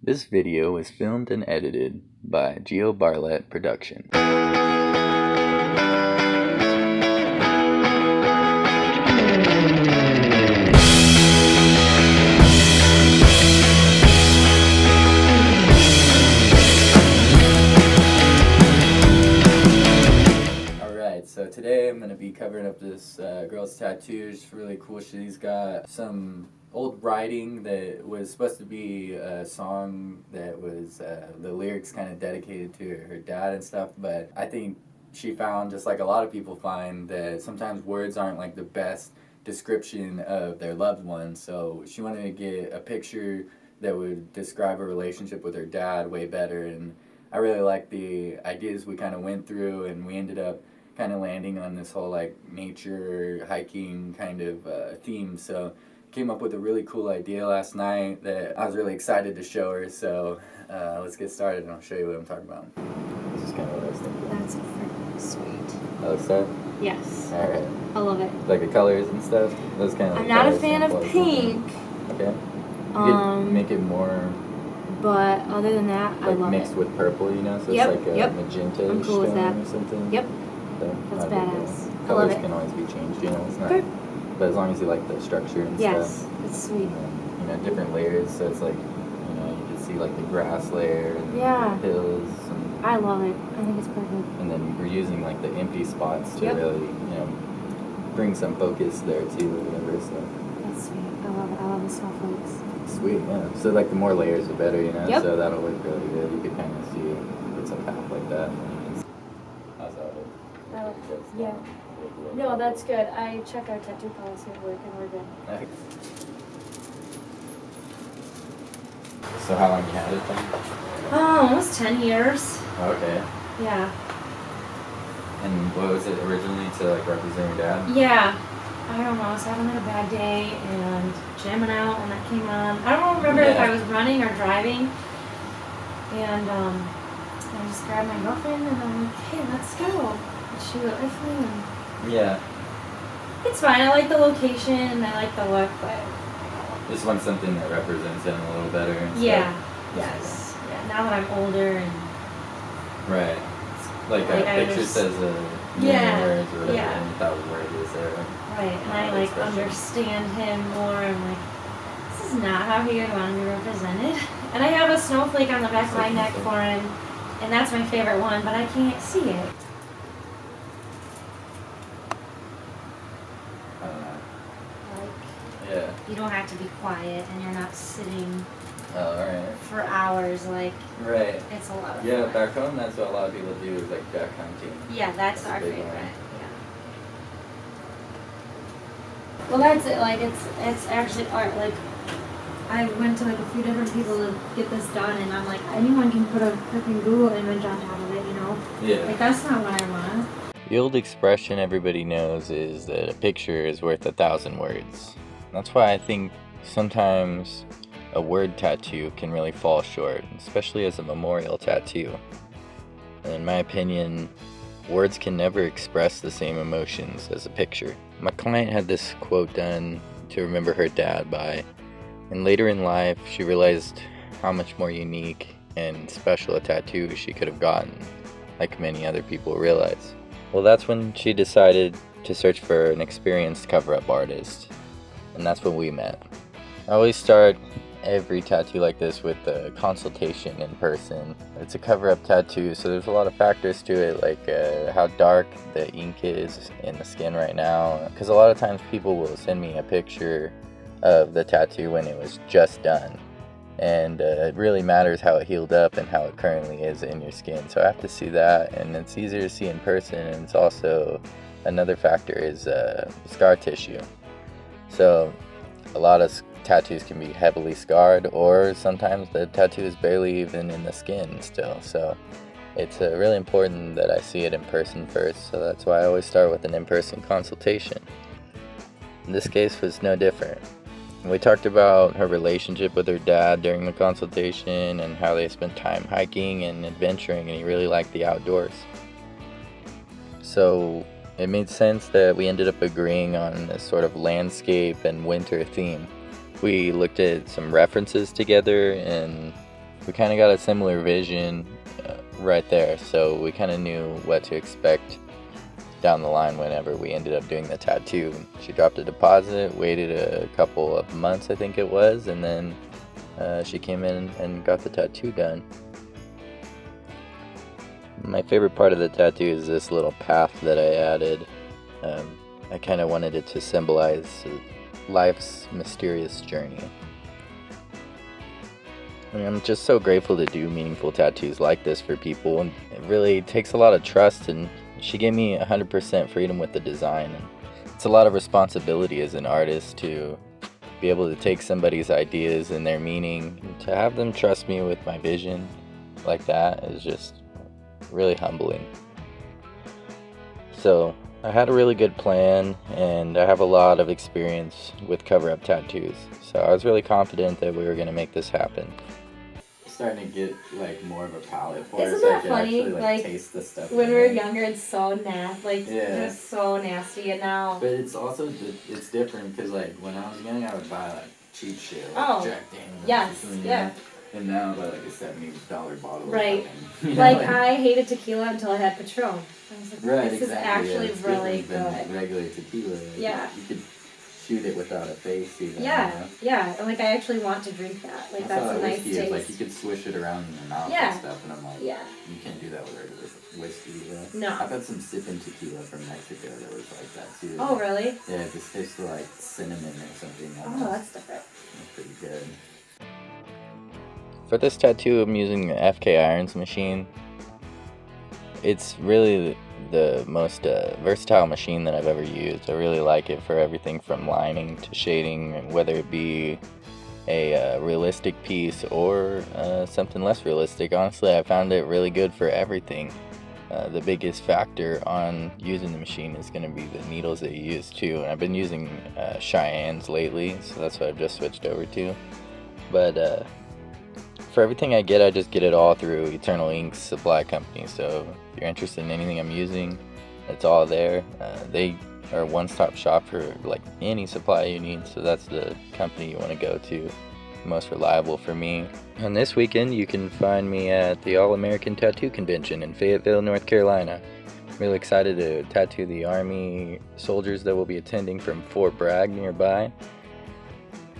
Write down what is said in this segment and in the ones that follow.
This video was filmed and edited by Bartlett Production. Alright, so today I'm going to be covering up this girl's tattoo. She's really cool. She's got some old writing that was supposed to be a song that was the lyrics kind of dedicated to her dad and stuff, but I think she found, just like a lot of people find, that sometimes words aren't like the best description of their loved one, so she wanted to get a picture that would describe her relationship with her dad way better. And I really like the ideas we kind of went through, and we ended up kind of landing on this whole like nature hiking kind of theme. So came up with a really cool idea last night that I was really excited to show her. So let's get started and I'll show you what I'm talking about. This is kind of what I was thinking. That's freaking sweet. Oh, it's that? Yes. Alright. I love it. Like the colors and stuff? Those kind of. I'm not a fan of pink. Okay. You could make it more, but other than that, I like, love mixed it. with purple, you know? So Yep, it's like a magenta I'm cool with that. or something. Yep. So, That's badass. I colors love it. can always be changed, you know? It's not. Okay. But as long as you like the structure and Yes, stuff. it's sweet. And, you know, different layers, so it's like, you know, you can see like the grass layer and Yeah. the hills. And, I love it. I think it's perfect. and then we're using like the empty spots to Yep. really, you know, bring some focus there too or whatever, so. That's sweet. I love it. I love the snowflakes. Sweet, yeah. So like the more layers the better, you know? Yep. So that'll look really good. You could kind of see it's a path like that. How's that look? Yeah. No, that's good. I check our tattoo policy at work and we're good. Okay. So how long you had it then? Almost 10 years. Okay. Yeah. And what was it originally, to like represent your dad? Yeah. I don't know. I was having like a bad day and jamming out and that came on. I don't remember if I was running or driving. And I just grabbed my girlfriend and I'm like, hey, let's go. And she went with me and Yeah. it's fine. I like the location and I like the look, but Just want something that represents him a little better. And yeah. stuff. Yes. Yeah. Now that I'm older and Right. Like Like, a I picture just- says a Yeah, million words or whatever, yeah. and 1,000 words is there. right, and I That's like special. understand him more. I'm like, this is not how he would want to be represented. And I have a snowflake on the back of my neck for him, and that's my favorite one, but I can't see it. I don't know. Like, Yeah. you don't have to be quiet, and you're not sitting Oh, alright. for hours. Like, Right. it's a lot of Yeah, fun. back home that's what a lot of people do, is like duck hunting. Yeah, that's That's a our big favorite. one. Yeah. Well, that's it. Like, it's actually art. Like, I went to like a few different people to get this done, and I'm like, anyone can put a freaking Google image on top of it, you know? Yeah. Like, that's not what I want. The old expression everybody knows is that a picture is worth 1,000 words. That's why I think sometimes a word tattoo can really fall short, especially as a memorial tattoo. And in my opinion, words can never express the same emotions as a picture. My client had this quote done to remember her dad by, and later in life she realized how much more unique and special a tattoo she could have gotten, like many other people realize. Well, that's when she decided to search for an experienced cover-up artist, and that's when we met. I always start every tattoo like this with a consultation in person. It's a cover-up tattoo, so there's a lot of factors to it, like how dark the ink is in the skin right now, because a lot of times people will send me a picture of the tattoo when it was just done, and it really matters how it healed up and how it currently is in your skin. So I have to see that, and it's easier to see in person. And it's also, another factor is scar tissue. So a lot of tattoos can be heavily scarred, or sometimes the tattoo is barely even in the skin still. So it's really important that I see it in person first, so that's why I always start with an in-person consultation. In this case was no different. We talked about her relationship with her dad during the consultation and how they spent time hiking and adventuring, and he really liked the outdoors. So it made sense that we ended up agreeing on this sort of landscape and winter theme. We looked at some references together, and we kind of got a similar vision right there, so we kind of knew what to expect down the line whenever we ended up doing the tattoo. She dropped a deposit, waited a couple of months I think it was, and then she came in and got the tattoo done. My favorite part of the tattoo is this little path that I added. I kind of wanted it to symbolize life's mysterious journey. And I'm just so grateful to do meaningful tattoos like this for people, and it really takes a lot of trust, and she gave me 100% freedom with the design. And it's a lot of responsibility as an artist to be able to take somebody's ideas and their meaning, and to have them trust me with my vision like that is just really humbling. So I had a really good plan, and I have a lot of experience with cover-up tattoos, so I was really confident that we were going to make this happen. Starting to get like more of a palate for Isn't it, so that I can funny? actually Like, taste the stuff. When we were younger, it's so nasty. Like, Yeah. it was so nasty, and now. But it's also it's different because like when I was young, I would buy like cheap shit, like Oh, Jack Daniels. yes, or something, yeah. And now I buy like a $70 bottle. Right. Of fucking, Like, I hated tequila until I had Patron. I was like, right, this exactly. is actually It's really different than good. regular tequila. Like, Yeah. You could shoot it without a face even. Yeah, You know? yeah. And, like, I actually want to drink that. Like, that's a nice whiskey taste. is like you could swish it around in your mouth Yeah. and stuff, and I'm like, Yeah. you can't do that with regular whiskey. No. I've had some sipping tequila from Mexico that was like that too. Oh, really? Yeah, it just tastes like cinnamon or something. Oh, that's different. That's pretty good. For this tattoo, I'm using an FK Irons machine. It's really the most versatile machine that I've ever used. I really like it for everything from lining to shading, whether it be a realistic piece or something less realistic. Honestly, I found it really good for everything. The biggest factor on using the machine is going to be the needles that you use too. And I've been using Cheyennes lately, so that's what I've just switched over to. But for everything I just get it all through Eternal Ink's supply company. So if you're interested in anything I'm using, it's all there. They are a one-stop shop for like any supply you need. So that's the company you want to go to, most reliable for me. And this weekend you can find me at the All-American Tattoo Convention in Fayetteville, North Carolina. I'm really excited to tattoo the Army soldiers that will be attending from Fort Bragg nearby.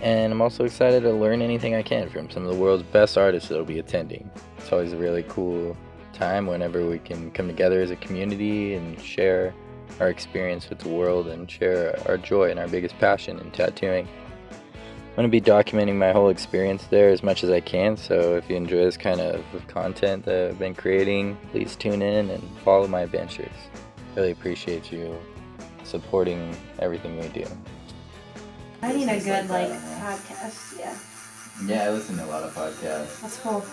And I'm also excited to learn anything I can from some of the world's best artists that will be attending. It's always a really cool time whenever we can come together as a community and share our experience with the world and share our joy and our biggest passion in tattooing. I'm going to be documenting my whole experience there as much as I can, so if you enjoy this kind of content that I've been creating, please tune in and follow my adventures. Really appreciate you supporting everything we do. I need a good, like, that, podcast. Yeah. Yeah, I listen to a lot of podcasts. That's cool.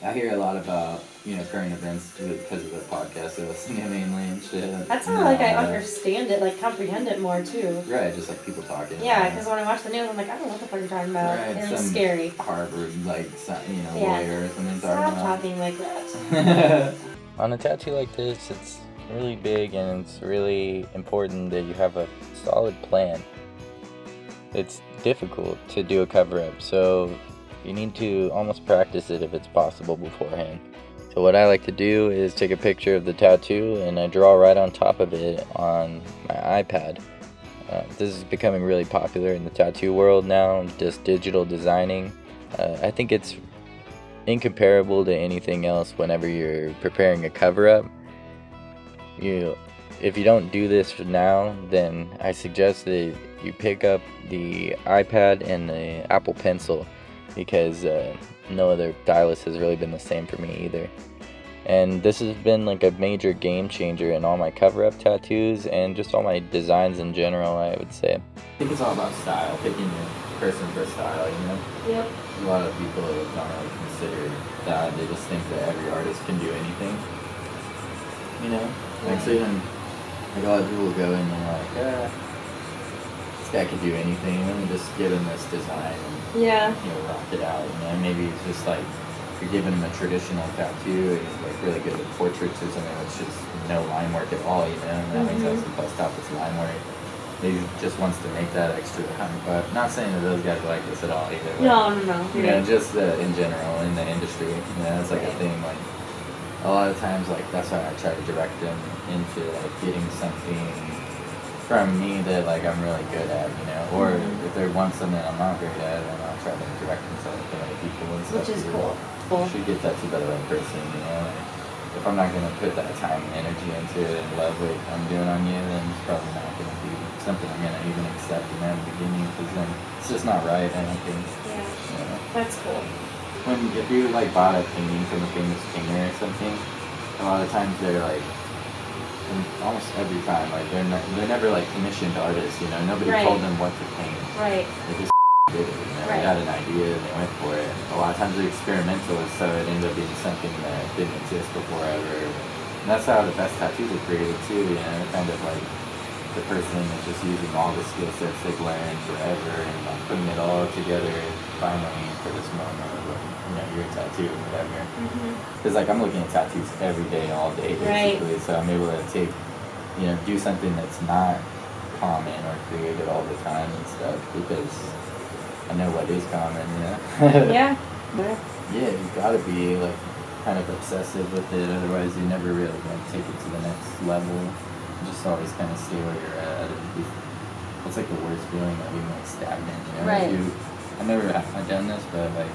I hear a lot about, current events because of the podcast I listen to mainly and shit. That's how, like, I understand it, like, comprehend it more, too. Right, just like people talking. Yeah, because when I watch the news, I'm like, I don't know what the fuck you're talking about. Right, And it's some scary. Harvard, like, Yeah. lawyer or something Stop talking talking like that. On a tattoo like this, it's really big and it's really important that you have a solid plan. It's difficult to do a cover-up, so you need to almost practice it if it's possible beforehand. So what I like to do is take a picture of the tattoo and I draw right on top of it on my iPad. This is becoming really popular in the tattoo world now, just digital designing. I think it's incomparable to anything else whenever you're preparing a cover-up. If you don't do this now, then I suggest that you pick up the iPad and the Apple Pencil, because no other stylus has really been the same for me either. And this has been like a major game changer in all my cover-up tattoos and just all my designs in general, I would say. I think it's all about style, picking your person for style, Yep. A lot of people don't really consider that. They just think that every artist can do anything. Like, so even, like, a lot of people go in and they're like, this guy could do anything, let me just give him this design and Yeah. rock it out. Maybe it's just like you're giving him a traditional tattoo and he's like really good at portraits or something, which is no line work at all, and that makes sense to bust out this line work. He just wants to make that extra $100. Not saying that those guys are like this at all either. No. You know, just in general in the industry, you know, it's like a thing. Like a lot of times, like that's why I try to direct them into like getting something from me that like I'm really good at, you know, or if they want something I'm not great at, then I'll try to direct them to like the right people and stuff. Which is cool. You should get that to the right person, you know. If I'm not gonna put that time and energy into it and love what I'm doing on you, then it's probably not gonna be something I'm gonna even accept in the beginning, because then it's just not right. I don't think. Yeah. You know? That's cool. If you like bought a painting from a famous painter or something, a lot of times they're like, and almost every time, like they're never like commissioned artists, you know. Nobody told them what to paint. Right. They just did it, you know. They had an idea and they went for it. A lot of times they're experimental, so it ended up being something that didn't exist before ever. And that's how the best tattoos are created too, you know. Kind of like the person is just using all the skill sets they've learned forever and like putting it all together finally for this moment of like, you know, your tattoo or whatever. Because like I'm looking at tattoos every day, all day basically, so I'm able to take, you know, do something that's not common or created all the time and stuff, because I know what is common, you know. Yeah. Yeah, you gotta be like kind of obsessive with it, otherwise you're never really gonna take it to the next level. Just always kind of stay where you're at. It's like the worst feeling of being like stagnant, you know. Right. I never have done this, but like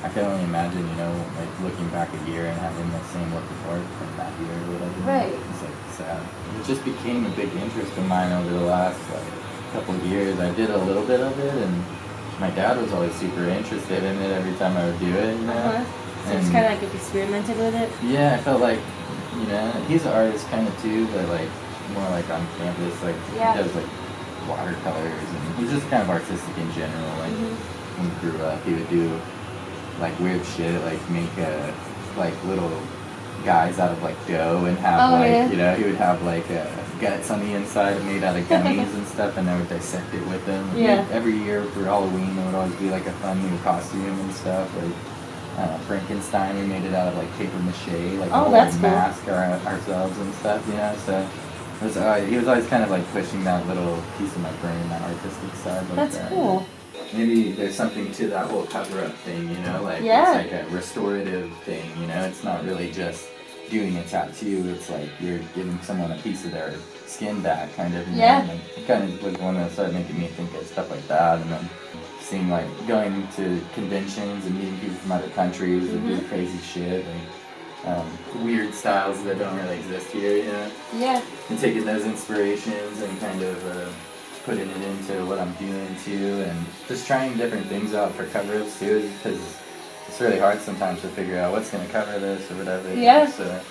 I can only imagine, you know, like looking back a year and having the same work of art from that year or whatever. Right. It's like sad. It just became a big interest of mine over the last like couple of years. I did a little bit of it, and my dad was always super interested in it every time I would do it, you know. So it's kind of like experimented with it. Yeah, I felt like, you know, he's an artist kind of too, but like more like on campus, like he does like watercolors, and he's just kind of artistic in general. Like when he grew up, he would do like weird shit, like make like little guys out of like dough and have you know, he would have like guts on the inside made out of gummies and stuff, and I would dissect it with them. Every year for Halloween there would always be like a fun new costume and stuff, like Frankenstein, we made it out of like paper mache, like a whole mask ourselves and stuff, you know. So it was, he was always kind of like pushing that little piece of my brain, that artistic side. Like that's cool. Maybe there's something to that whole cover-up thing, you know, like it's like a restorative thing, you know. It's not really just doing a tattoo, it's like you're giving someone a piece of their skin back, kind of, you know? And it kind of was one that started making me think of stuff like that, and then seeing like going to conventions and meeting people from other countries and do crazy shit, like weird styles that don't really exist here, you know? Yeah. And taking those inspirations and kind of putting it into what I'm doing too, and just trying different things out for cover-ups too, because it's really hard sometimes to figure out what's going to cover this or whatever. Yeah. So,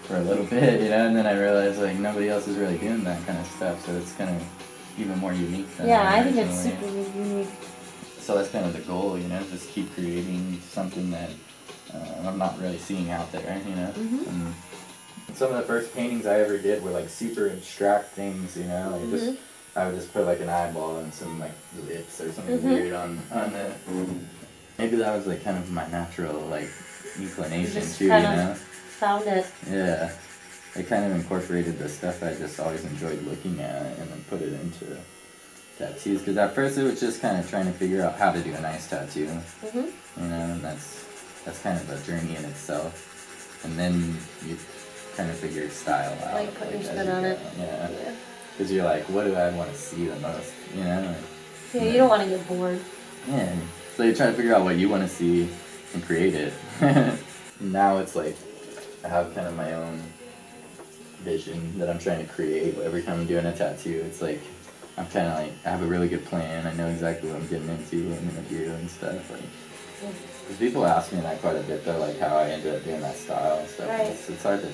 for a little bit, you know, and then I realized like nobody else is really doing that kind of stuff, so it's kind of even more unique than I think it's super unique. So that's kind of the goal, you know, just keep creating something that I'm not really seeing out there, you know. And some of the first paintings I ever did were like super abstract things, you know, like I would just put like an eyeball and some like lips or something weird on it. Maybe that was like kind of my natural like inclination too, you know. Found it. Yeah, I kind of incorporated the stuff I just always enjoyed looking at and then put it into tattoos. Because at first it was just kind of trying to figure out how to do a nice tattoo, you know, and that's kind of a journey in itself. And then you kind of figure your style out. Like put your spin on it. Yeah. Because you're like, what do I want to see the most, you know? Yeah, you don't want to get bored. Yeah, so you try to figure out what you want to see and create it. Now it's like, I have kind of my own vision that I'm trying to create every time I'm doing a tattoo. It's like, I'm kind of like, I have a really good plan. I know exactly what I'm getting into, what I'm going to do and stuff. Like, because people ask me that quite a bit though, like how I ended up doing that style and stuff. Right. It's hard to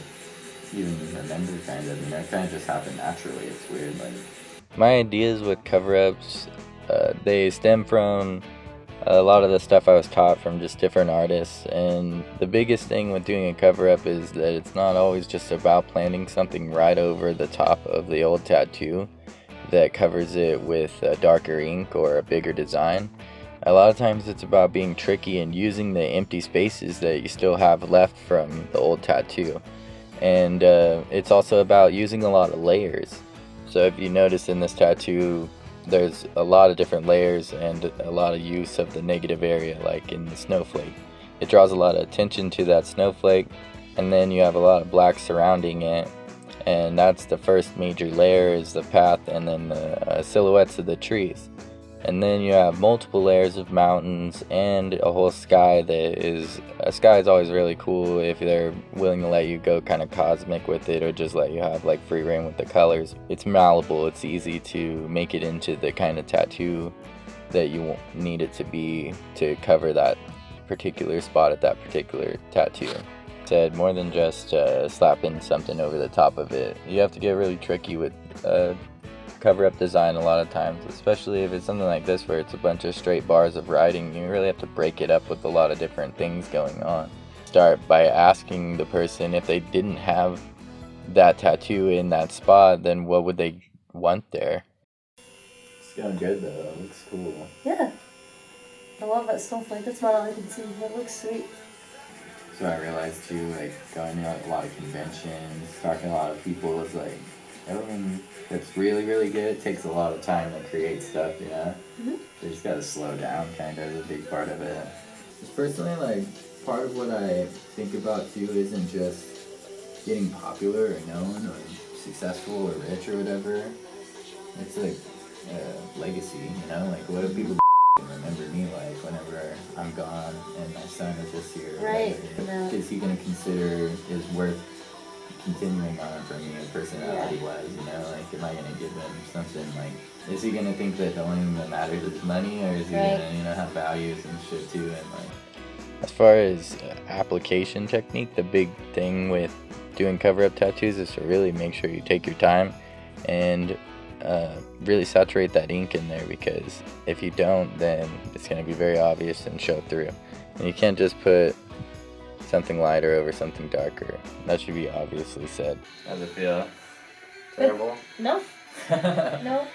even remember, kind of, you know, it kind of just happened naturally. It's weird. Like, my ideas with cover-ups, they stem from a lot of the stuff I was taught from just different artists, and the biggest thing with doing a cover-up is that it's not always just about planting something right over the top of the old tattoo that covers it with a darker ink or a bigger design. A lot of times it's about being tricky and using the empty spaces that you still have left from the old tattoo. And it's also about using a lot of layers. So if you notice in this tattoo, there's a lot of different layers and a lot of use of the negative area, like in the snowflake. It draws a lot of attention to that snowflake, and then you have a lot of black surrounding it, and that's the first major layer is the path, and then the silhouettes of the trees. And then you have multiple layers of mountains and a whole sky that is, a sky is always really cool if they're willing to let you go kind of cosmic with it, or just let you have like free reign with the colors. It's malleable, it's easy to make it into the kind of tattoo that you need it to be to cover that particular spot at that particular tattoo. Said more than just slapping something over the top of it. You have to get really tricky with cover-up design a lot of times, especially if it's something like this where it's a bunch of straight bars of writing. You really have to break it up with a lot of different things going on. Start by asking the person, if they didn't have that tattoo in that spot, then what would they want there? It's going good though, it looks cool. Yeah. I love that snowflake, that's about all I can see. It looks sweet. So I realized too, like going to a lot of conventions, talking to a lot of people, it's like everyone that's really, really good takes a lot of time to create stuff, you know? Mm-hmm. You just gotta slow down, kind of, is a big part of it. Just personally, like, part of what I think about too isn't just getting popular or known or successful or rich or whatever. It's like a legacy, you know? Like, what do people remember me like whenever I'm gone and my son is just here? Right. Is he gonna consider is worth continuing on for me a personality wise, you know, like am I gonna give him something, like is he gonna think that the only thing that matters is money, or is he gonna, you know, have values and shit too? And like, as far as application technique, the big thing with doing cover-up tattoos is to really make sure you take your time and really saturate that ink in there, because if you don't, then it's going to be very obvious and show through. And you can't just put something lighter over something darker. That should be obviously said. How's it feel? Terrible? No. No.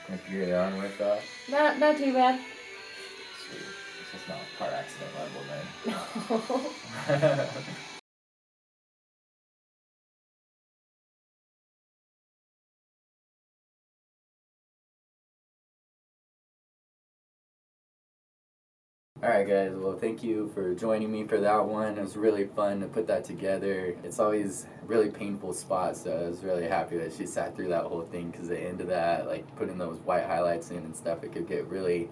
If you get on with that? Not too bad. Sweet. It's just not car accident level, man. No. Alright guys, well thank you for joining me for that one. It was really fun to put that together. It's always a really painful spot, so I was really happy that she sat through that whole thing, because the end of that, like putting those white highlights in and stuff, it could really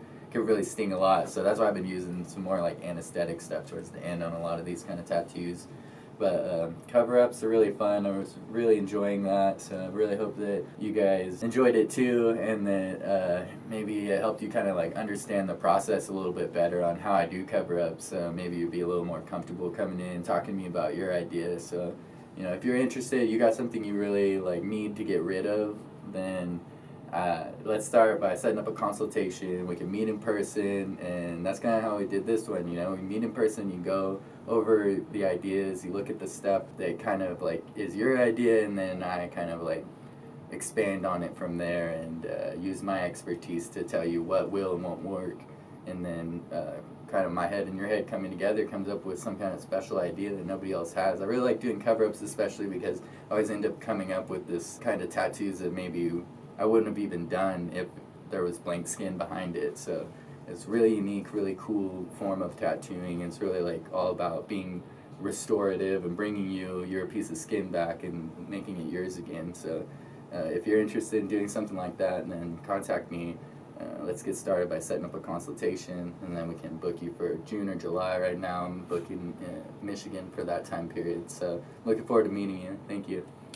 sting a lot. So that's why I've been using some more like anesthetic stuff towards the end on a lot of these kind of tattoos. But cover-ups are really fun. I was really enjoying that, so I really hope that you guys enjoyed it too, and that maybe it helped you kind of like understand the process a little bit better on how I do cover-ups. So maybe you'd be a little more comfortable coming in and talking to me about your ideas. So, you know, if you're interested, you got something you really like need to get rid of, then let's start by setting up a consultation. We can meet in person, and that's kind of how we did this one. You know, we meet in person, you go over the ideas, you look at the stuff that kind of like is your idea, and then I kind of like expand on it from there, and use my expertise to tell you what will and won't work, and then kind of my head and your head coming together comes up with some kind of special idea that nobody else has. I really like doing cover-ups, especially because I always end up coming up with this kind of tattoos that maybe I wouldn't have even done if there was blank skin behind it. So it's really unique, really cool form of tattooing. It's really like all about being restorative and bringing you your piece of skin back and making it yours again. So if you're interested in doing something like that, then contact me. Let's get started by setting up a consultation, and then we can book you for June or July. Right now I'm booking Michigan for that time period. So looking forward to meeting you. Thank you.